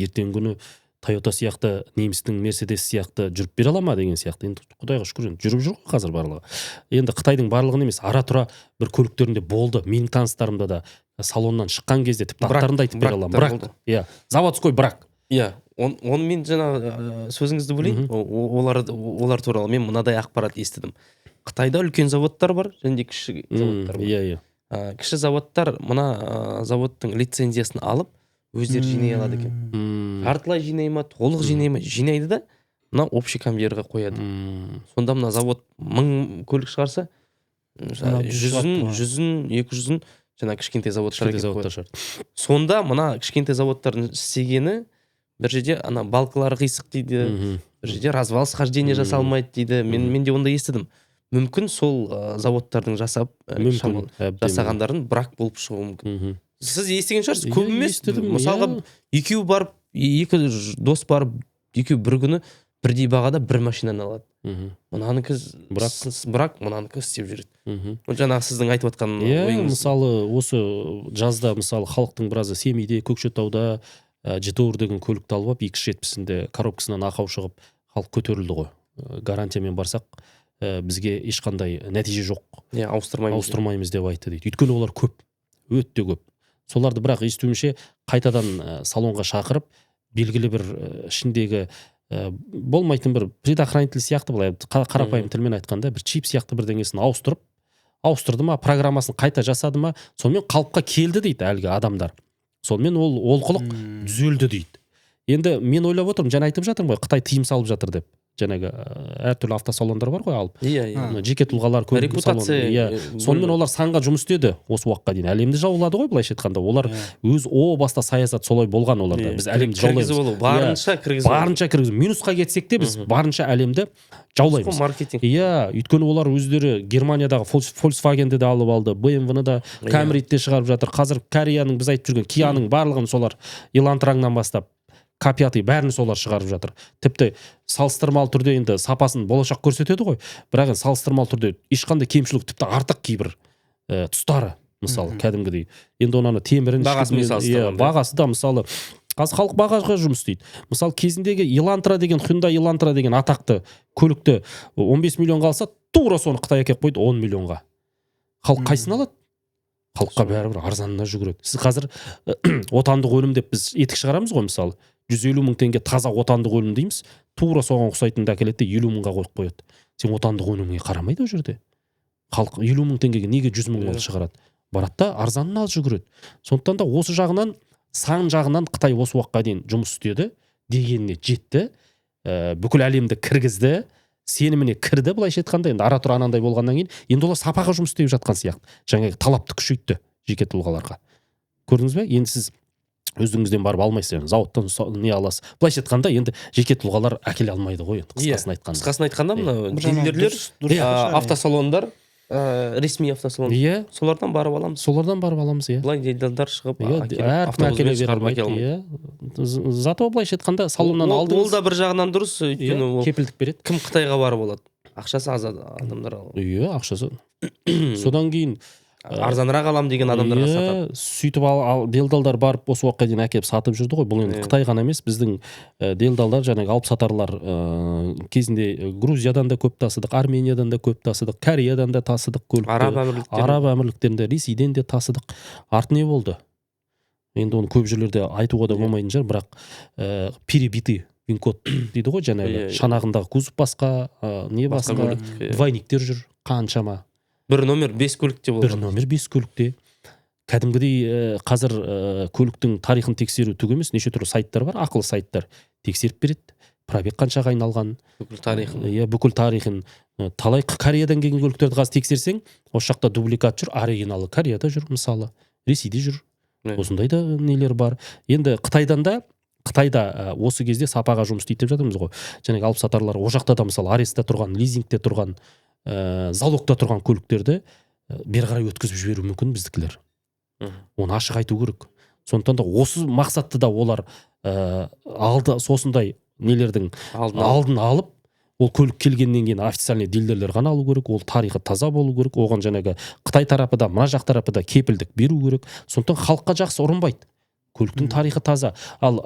Ертең күні Toyota сияқты, немістің Мерседес сияқты жүріп бере ала ма деген сияқты. Енді құдайға шүкір енді жүріп жүр ғой қазір барлығы. Енді Қытайдың барлығын емес, ара тұра бір көліктерінде болды. Менің таныстарымда да салоннан шыққан кезде тіпті аттарын да айтып бере аламын. Бірақ, иә, заводской брак. Иә, оны мен жаңа сөзіңізді бөлейін. Олар туралы мен мынадай ақпарат естідім. Қытайда үлкен заводтар бар, және кіші заводтар бар. Иә. Кіші заводтар мына заводтың лицензиясын алып өздері жинай алады екен. Жартылай жинай ма, толық жинай ма, жинайды да мына общий конвейерға қояды. Сонда мына завод 1000 көлік шығарса, 100-ін, 200-ін жаңа кішкентай заводтар қояды. Сонда мына кішкентай заводтардың істегені бір жерде ана балкалары қисық дейді, бір жерде развал схождение жасалмайды дейді. Мен де онда естідім. Мүмкін сол заводтардың жасағандарын брак болып шығуы мүмкін. Сіз естіген шығарсыз, көп емес. Мысалға екеу барып, екі дос барып, екеу бір күні бірдей бағада бір машинаны алады. Мынанікі брак, мынанікі істеп жүреді. Жаңағы сіздің айтып отқан ойыңыз. Мысалы осы жазда мысалы халықтың біразы Семейде, Көкшетауда Житауыр деген көлікті алып, 270-інде коробкасынан ақау шығып, халық көтерілді ғой. Гарантиямен барсақ, бізге ешқандай нәтиже жоқ. Ауыстырмаймыз деп айтты дейді. Өйткені олар көп, өте көп. Соларды бірақ естуімше қайтадан салонға шақырып, белгілі бір ішіндегі болмайтын бір предохранитель сияқты, былай қарапайым тілмен айтқанда, бір чип сияқты бірдеңесін ауыстырды ма, программасын қайта жасады ма, сонымен қалыпқа келді дейді әлгі адамдар. Сонымен ол олқылық түзелді дейді. Енді мен ойлап отырмын, жаңа айтып жатырмын ғой, Қытай тыйым салып жатыр деп. Жаңағы әртүрлі автосалондар бар ғой алып. Жеке тұлғалар, көлік салоны. Сонымен олар санға жұмыс істеді осы уақытқа дейін. Әлемді жаулады ғой былайша айтқанда. Олар өз баста саясат солай болған оларда. Біз әлемді жаулаймыз. Барынша кіргізу. Минусқа кетсек те біз барынша әлемді жаулаймыз. Иә, өйткені олар өздері Германиядағы Volkswagenді де алып алды, BMW-ны да, Camry-ді де шығарып жатыр. Қазір Кореяның біз айтып жүрген Kia-ның барлығын солар Elantra'нан бастап K5 бәрін солар шығарып жатыр. Тіпті салыстырмалы түрде енді сапасын болашақ көрсетеді ғой. Бірақ салыстырмалы түрде ешқандай кемшілік, тіпті артық кейбір тұстары, мысалы, кәдімгідей. Енді онаны темірін бағасы да мысалы қазір халық бағаға жұмыс істейді. Мысалы кезіндегі Hyundai Elantra деген атақты көлікті 15 миллионға алса, тура соны Қытай әкеп қойды 10 миллионға. Халық қайсын алады? Халыққа бәрібір арзанына жүгіреді. Сіз қазір отандық өнім деп біз етік шығарамыз ғой, мысалы 150 мың теңге таза отандық өнім дейміз, тура соған ұқсайтынды әкеледі де 50 мыңға қойып қояды. Сен отандық өнімге қарамайды ол жерде. Халық 50 мың теңгеге неге 100 мың шығарады? Барады да арзанын алып жүгіреді. Сондықтан да осы жағынан, сан жағынан Қытай осы уақытқа дейін жұмыс істеді, дегеніне жетті, бүкіл әлемді кіргізді, сеніміне кірді, былайша айтқанда. Енді ара-тұра анандай болғаннан кейін, енді олар сапаға жұмыс істеп жатқан сияқты. Жаңағы талапты күшейтті жеке тұлғаларға. Көрдіңіз бе? Енді сіз өзіңізден барып алмайсыз, зауыттан не аласыз. Былайша айтқанда, енді жеке тұлғалар әкеле алмайды ғой, қысқасын айтқанда. Қысқасын айтқанда, мына дилерлер, автосалондар, ресми автосалон. Солардан барып аламыз. Иә. Былай делдалдар шығып, әкеле бермейді. Зато былайша айтқанда салоннан алдыңыз. Ол да бір жағынан дұрыс, өйткені кепілдік береді. Кім Қытайға барып алады? Ақшасы аз адамдар алады. Иә, ақшасы. Содан кейін арзанырақ алам деген адамдарға сатады. Сөйтіп делдалдар барып осы уақытқа дейін әкеліп сатып жүрді ғой. Бұл енді Қытай ғана емес, біздің делдалдар, жаңағы алып сатарлар кезінде Грузиядан да көп тасыдық, Армениядан да көп тасыдық, Кореядан да тасыдық көлікті. Араб әмірліктерінде, Ресейден де тасыдық. Арты не болды? Енді оны көп жерлерде айтуға да болмайтын шығар, бірақ перебитый вин-код дейді ғой, жаңағы шанағындағы кузов басқа, не басқа, двойниктер жүр, қаншама. Бір номер 5 көлікте болды. Бір номер 5 көлікте. Кәдімгідей қазір көліктің тарихын тексеру түк емес, неше түрлі сайттар бар, ақылы сайттар тексеріп береді. Пробег қаншаға айналған, бүкіл тарихын. Талай Кореядан келген көліктерді қазір тексерсең, осы жақта дубликат жүр, оригиналы Кореяда жүр, мысалы, Ресейде жүр. Осындай да нелер бар. Енді Қытайда осы кезде сапаға жұмыс істейді деп жатырмыз ғой. Жаңағы алып сатарлар о жақта да мысалы арестте тұрған, лизингте тұрған, залогта тұрған көліктерді бері қарай өткізіп жіберу мүмкін біздікілер. Оны ашық айту керек. Сондықтан да осы мақсатты да олар алды, сосындай нелердің алдын алып, ол көлік келгеннен кейін официальный дилерлер ғана алу керек, ол тарихы таза болу керек, оған жаңағы Қытай тарапы да, мына жақ тарапы да кепілдік беру керек. Сондықтан халыққа жақсы ұрынбайды көліктің тарихы таза. Ал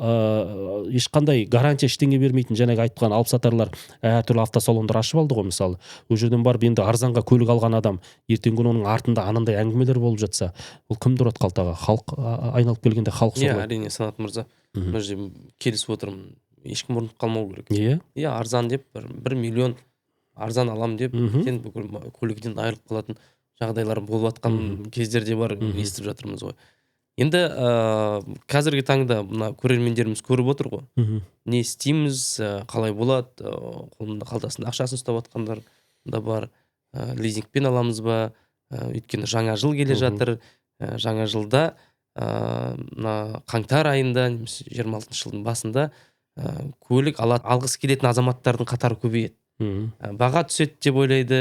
ешқандай гарантия ештеңе бермейтін жаңағы айтқан алыпсатарлар әртүрлі автосалондар ашып алды ғой мысалы. Ол жерден барып енді арзанға көлік алған адам ертеңгі күні оның артында анандай әңгімелер болып жатса, ол кімді ұрады қалтаға? Халық айналып келгенде халық Иә, сорлайды. әрине Санат мырза. Мына жерде келісіп отырмын. Ешкім ұмытып қалмау керек. Иә, Арзан деп 1 миллион арзан алам деп сен бүкіл көлігінен айырылып қалатын жағдайлар болып жатқан кездерде бар, естіп жатырмыз ғой. Енді қазіргі таңда мына көрермендеріміз көріп отыр ғой. Не істейміз, қалай болады, қолында қалтасында ақшасын ұстап жатқандар да бар. Лизингпен аламыз ба? Өйткені жаңа жыл келе жатыр. Жаңа жылда мына қаңтар айында, 26 жылдың басында көлік алғысы келетін азаматтардың қатары көбейеді. Баға түседі деп ойлайды,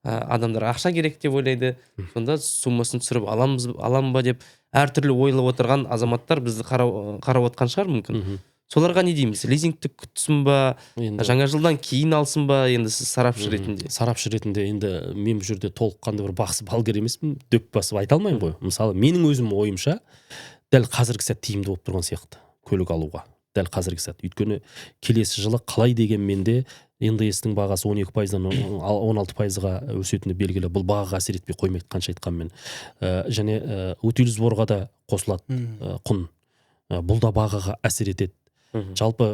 адамдар ақша керек деп ойлайды. Сонда суммасын түсіріп алам ба деп әртүрлі ойлап отырған азаматтар бізді қарап отқан шығар мүмкін. Соларға не дейміз? Лизингті күтсін ба, жаңа жылдан кейін алсын ба? Енді сіз сарапшы ретінде. Сарапшы ретінде енді мен бұл жерде толыққанды бір бақсы балгер емеспін, дөп басып айта алмаймын ғой. Мысалы, менің өзім ойымша дәл қазіргі сәт тиімді болып тұрған сияқты көлік алуға. Дәл қазіргі сәт. Өйткені келесі жылы қалай дегенмен де НДС-тің бағасы 12%-дан 16%-ға өсетіні белгілі. Бұл бағаға әсер етпей қоймайды қанша айтқанмен. Және утилизборға да қосылады құн. Бұл да бағаға әсер етеді. Жалпы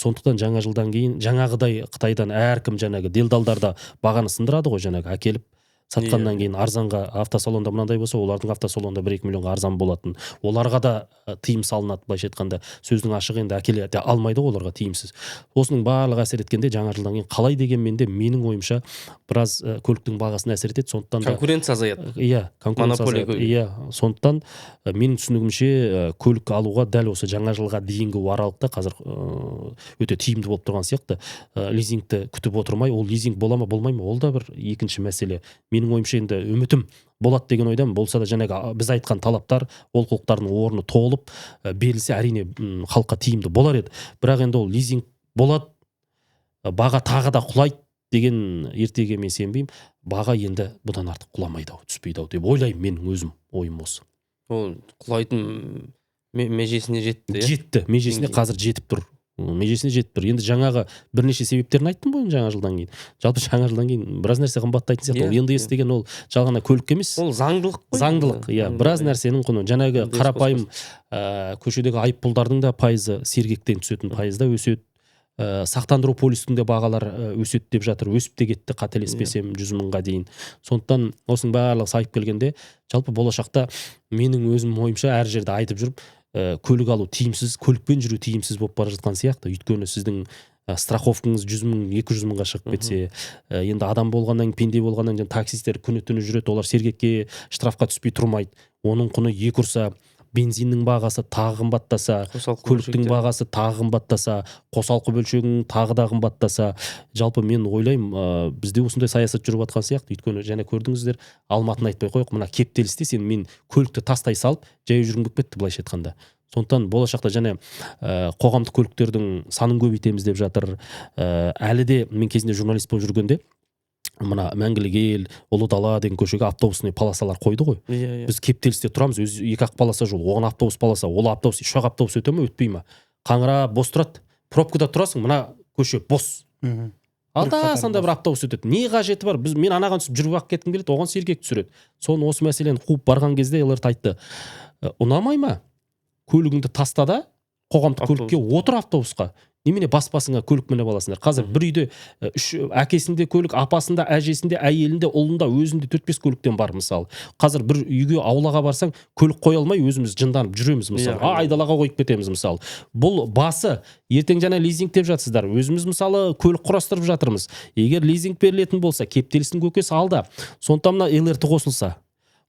сондықтан жаңа жылдан кейін жаңағыдай Қытайдан әркім жаңағы делдалдарда бағаны сындырады ғой, жаңағы әкеліп сатқаннан кейін арзанға автосалонда мынандай болса, олардың автосалонда 1-2 миллионға арзан болатын. Оларға да тыйым салынады, былайша айтқанда. Сөздің ашығы енді әкеле алмайды ғой оларға тыйымсыз. Осының барлығы әсер еткенде жаңа жылдан кейін қалай дегенмен де менің ойымша біраз көліктің бағасына әсер етеді. Сондықтан конкуренция азаяды. Иә, конкуренция азаяды. Иә, сондықтан менің түсінігімше көлік алуға дәл осы жаңа жылға дейінгі аралықта қазір өте тиімді болып тұрған сияқты. Лизингті күтіп отырмай, ол лизинг бола ма, болмай ма, ол да бір екінші мәселе. Менің ойымша енді үмітім болады деген ойдамын. Болса да жаңағы біз айтқан талаптар, олқылықтардың орны толып берілсе, әрине халыққа тиімді болар еді. Бірақ енді ол лизинг болады, баға тағы да құлайды деген ертеге мен сенбеймін. Баға енді бұдан артық құламайды ау, түспейді ау деп ойлаймын, менің өзім ойым осы. Ол құлайтын межесіне жетті. Жетті, межесіне қазір жетіп тұр. Межесіне жетіп тұр. Енді жаңағы бірнеше себептерін айттым ғой жаңа жылдан кейін. Жалпы жаңа жылдан кейін біраз нәрсе қымбаттайтын сияқты. Ол НДС деген ол жалғана көлік емес. Ол заңдылық қой. Заңдылық, иә. Біраз нәрсенің құны. Жаңағы қарапайым көшедегі айыппұлдардың да пайызы сергектен түсетін пайызда өседі. Сақтандыру полисінде бағалар өседі деп жатыр. Өсіп те кетті, қателеспесем 100 мыңға дейін. Сондықтан осының барлығы сайып келгенде, жалпы болашақта менің өзім ойымша әр жерде айтып жүріп, көлік алу тиімсіз, көлікпен жүру тиімсіз болып бара жатқан сияқты. Өйткені сіздің страховкаңыз 100 мың, 200 мыңға шығып кетсе, енді адам болғаннан, пенде болғаннан кейін таксисттер күні-түні жүреді, олар сергекке штрафқа түспей тұрмайды. Оның құны екі ұрса, бензиннің бағасы тағы қымбаттаса, көліктің бағасы тағы қымбаттаса, қосалқы бөлшегің тағы да қымбаттаса, жалпы мен ойлаймын, бізде осындай саясат жүріп жатқан сияқты. Өйткені және көрдіңіздер, Алматыны айтпай қойық, мына кептелісте мен көлікті тастай салып, жаяу жүргім келіп кетті, былайша айтқанда. Сондықтан болашақта және қоғамдық көліктердің санын көбейтеміз деп жатыр. Әлі де мен кезінде журналист болып жүргенде мына Мәңгілік ел, Ұлы дала деген көшеге автобусный полосалар қойды ғой. Біз кептелісте тұрамыз, екі-ақ полоса жол, оған автобус полоса, ол автобус, үш-ақ автобус өте ме, өтпей ме? Қаңырап бос тұрады. Пробкада тұрасың, мына көше бос. Анда бір автобус өтеді. Не қажеті бар? Мен анаған түсіп жүріп ақ кеткім келеді, оған сергек түсіреді. Соны осы мәселені қуып барған кезде ЛРТ айтты. Ұнамай ма? Көлігіңді тастада, қоғамдық көлікке отыр автобусқа. Немене бас-басыңа көлік мініп аласыңдар. Қазір бір үйде әкесінде көлік, апасында, әжесінде, әйелінде, ұлында, өзінде 4-5 көліктен бар мысалы. Қазір бір үйге, аулаға барсаң, көлік қоя алмай өзіміз жынданып жүреміз мысалы. Айдалаға қойып кетеміз мысалы. Бұл басы ертең жаңа лизинг деп жатсыздар. Өзіміз мысалы көлік құрастырып жатырмыз. Егер лизинг берілетін болса, кептелістің көкесі алда. Сондықтан мына ЛРТ қосылса,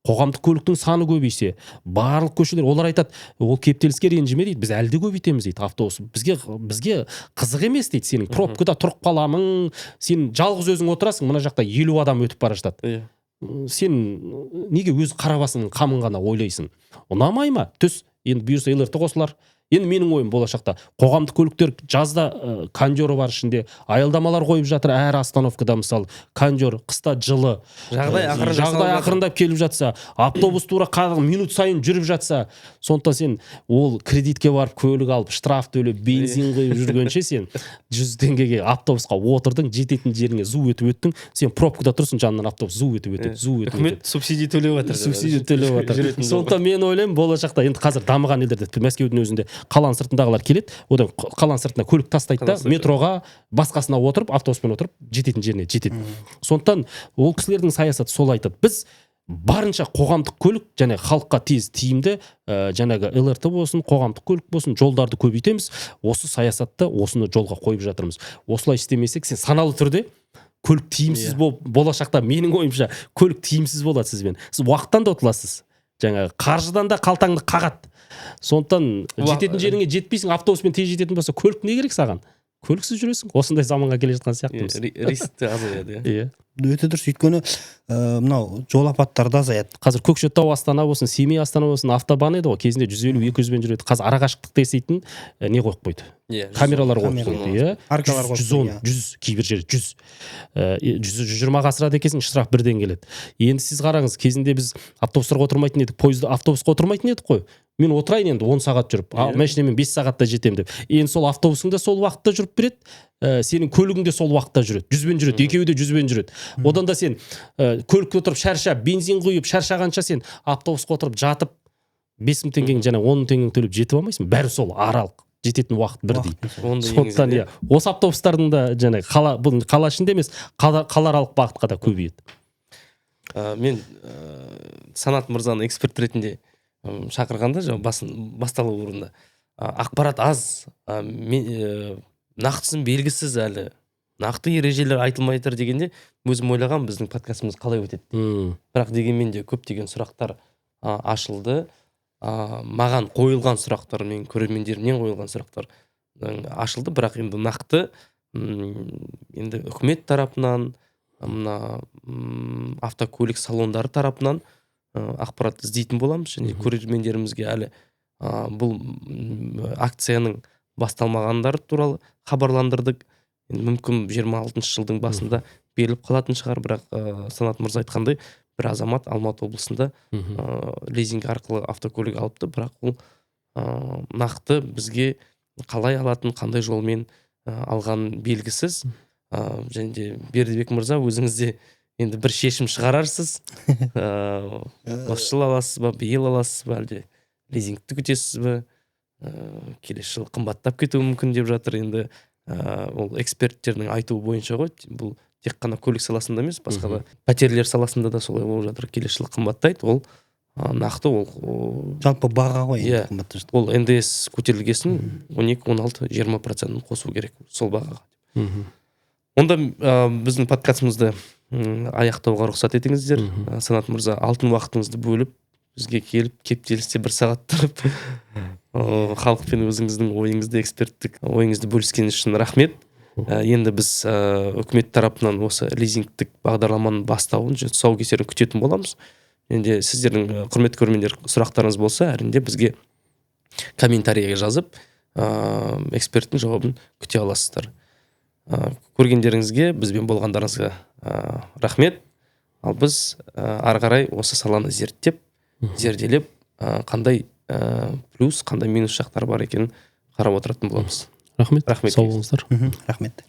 қоғамдық көліктің саны көбейсе, барлық көшелер, олар айтады, ол кептеліске ренжіме дейді, біз әлде көбейтеміз дейді автобус. Бізге қызық емес дейді, сенің пробкада тұрып қаламың, сен жалғыз өзің отырасың, мына жақта 50 адам өтіп бара жатады. Сен неге өз қарабасының қамын ғана ойлайсың? Ұнамай ма? Түс, енді бұйырса ЛРТ қосылар, Енді менің ойым болашақта қоғамдық көліктер жазда кондері бар ішінде, аялдамалар қойып жатыр әр остановкада, мысалы кондер, қыста жылы, жағдай ақырындап келіп жатса, автобус тура минут сайын жүріп жатса, сондықтан сен ол кредитке барып көлік алып, штраф төлеп, бензин құйып жүргенше сен 100 теңгеге автобусқа отырдың, жететін жеріңе зу өтіп өттің, сен пробкада тұрсың, жанынан автобус зу өтіп өтеді, зу өтіп өтеді. Үкімет субсидия төлеп жатыр. Субсидия төлеп жатыр. Сондықтан мен ойлаймын, болашақта енді қазір дамыған елдерде, Мәскеудің өзінде қаланың сыртындағылар келеді, одан қаланың сыртына көлік тастайды да, метроға, басқасына отырып, автобуспен отырып, жететін жеріне жетеді. Сондықтан ол кісілердің саясаты сол айтады. Біз барынша қоғамдық көлік және халыққа тез тиімді жаңағы ЛРТ болсын, қоғамдық көлік болсын, жолдарды көбейтеміз. Осы саясатты осыны жолға қойып жатырмыз. Осылай істемесек, сен саналы түрде көлік тиімсіз болып, болашақта менің ойымша көлік тиімсіз болады сізбен. Сіз уақыттан да ұтыласыз. Жаңағы қаржыдан да қалтаңды қағады. Сондықтан жететін жеріңе жетпейсің, автобуспен тез жететін болса, көлік не керек саған? Көліксіз жүресің. Осындай заманға келе жатқан сияқтымыз. Риск азаяды. Иә. Өте дұрыс, өйткені мынау жол апаттары да азаяды. Қазір Көкшетау Астана болсын, Семей Астана болсын, автобан еді ғой, кезінде 150-200-бен жүреді. Қазір арақашықтықты есейтін не қойып қойды? Камералар қойып қойды, иә. Аркалар қойып 110, 100, кейбір жері 100. 120-ға асырады екенсің, штраф бірден келеді. Енді сіз қараңыз, кезінде біз автобустарға отырмайтын едік, автобусқа отырмайтын едік қой. Мен отырайын енді 10 сағат жүріп, машинамен 5 сағатта жетем деп. Енді сол автобусың да сол уақытта жүріп береді, сенің көлігің де сол уақытта жүреді. 100-бен жүреді, екеуі де 100-бен жүреді. Одан да сен көлікке отырып шаршап, бензин құйып, шаршағанша сен автобусқа отырып жатып 5000 теңгең және 10 теңгең төлеп жетіп алмайсың. Бәрі сол аралық. Жететін уақыт бірдей. Сондықтан осы автобустардың да жаңағы қала ішінде емес, қалааралық бағытқа да көбейеді. Мен Санат мырзаны эксперт ретінде шақырғанда басталу орында ақпарат аз, нақтысын белгісіз әлі, нақты ережелер айтылмай жатыр дегенде өзім ойлаған біздің подкастымыз қалай өтеді. Бірақ дегенмен де көптеген сұрақтар ашылды. Маған қойылған сұрақтар, мен көрермендерімнен қойылған сұрақтар ашылды, бірақ енді нақты енді үкімет тарапынан, мына автокөлік салондары тарапынан ақпарат іздейтін боламыз, және көрермендерімізге әлі бұл акцияның басталмағандары туралы хабарландырдық. Мүмкін 26 жылдың басында беріліп қалатын шығар, бірақ Санат мырза айтқандай, бір азамат Алматы облысында лизинг арқылы автокөлік алыпты, бірақ ол нақты бізге қалай алатын, қандай жолмен алған белгісіз. Және де Бердібек мырза, өзіңізде енді бір шешім шығарарсыз. Осы жыл аласыз ба, биыл аласыз ба, әлде лизингті күтесіз ба, келесі жыл қымбаттап кетуі мүмкін деп жатыр. Енді ол эксперттердің айтуы бойынша ғой, бұл тек қана көлік саласында емес, басқа да пәтерлер саласында да солай болып жатыр. Келесі жыл қымбаттайды. Ол нақты, ол жалпы баға ғой. Ол НДС көтерілгесін 12-16-20% қосу керек сол бағаға. Онда біздің подкастымызды аяқтауға рұқсат етіңіздер. Санат мырза, алтын уақытыңызды бөліп, бізге келіп, кептелісте 1 сағат тұрып, халықпен өзіңіздің ойыңызды, эксперттік ойыңызды бөліскеніңіз үшін рахмет. Енді біз үкімет тарапынан осы лизингтік бағдарламаның бастауын, тұсаукесерін күтетін боламыз. Енді сіздердің құрметті көрермендер сұрақтарыңыз болса, әрине бізге комментарийге жазып, эксперттің жауабын күте аласыздар. Көргендеріңізге, бізбен болғандарыңызға рахмет. Ал біз ары қарай осы саланы зерделеп, қандай плюс, қандай минус жақтары бар екенін қарап отыратын боламыз. Рахмет. Сау болыңыздар. Рахмет.